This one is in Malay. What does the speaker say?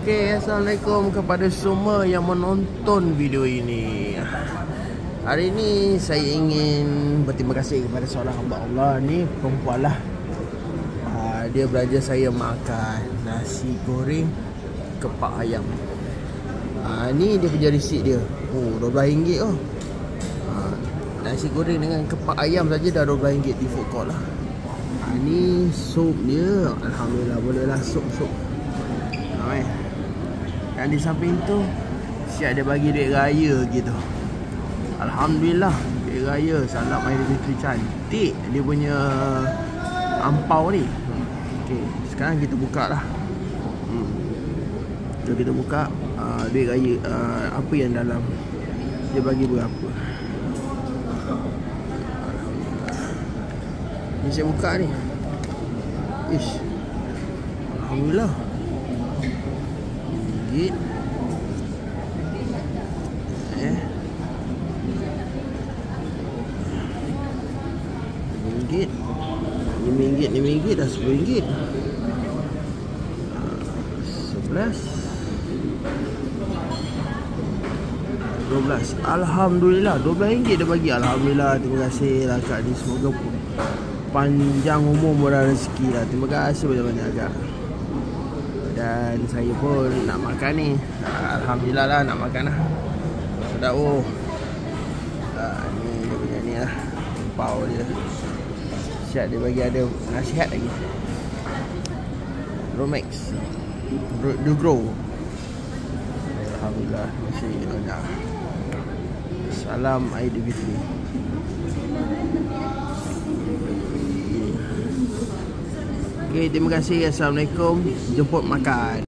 Okay, Assalamualaikum kepada semua yang menonton video ini. Hari ini saya ingin berterima kasih kepada seorang hamba Allah ni, perempuan lah. Dia belajar saya makan nasi goreng kepak ayam. Ni dia punya receipt dia. RM12 oh. Nasi goreng dengan kepak ayam saja dah RM12 di food court lah. Ni sup dia. Alhamdulillah, boleh lah sup. Dan di samping tu siap dia bagi duit raya gitu. Alhamdulillah, duit raya. Salam Aidilfitri, cantik dia punya ampau ni. Okay, sekarang kita buka lah. Jom kita buka duit raya, apa yang dalam. Dia bagi berapa. Ni saya buka ni. Ish, alhamdulillah. RM5. RM5 dah RM10. 11, 12. Alhamdulillah, RM12 dia bagi. Alhamdulillah, terima kasih lah Kak ni. Semoga panjang umur, murah rezeki lah. Terima kasih banyak-banyak Kak. Dan saya pun nak makan ni. Alhamdulillah lah, nak makan lah. Sedap oh. Ni dia punya ni lah, pau dia. Siap dia bagi ada nasihat lagi. Romex The Grow. Alhamdulillah, masih banyak. Salam Aidilfitri. Okay, terima kasih. Assalamualaikum. Jemput makan.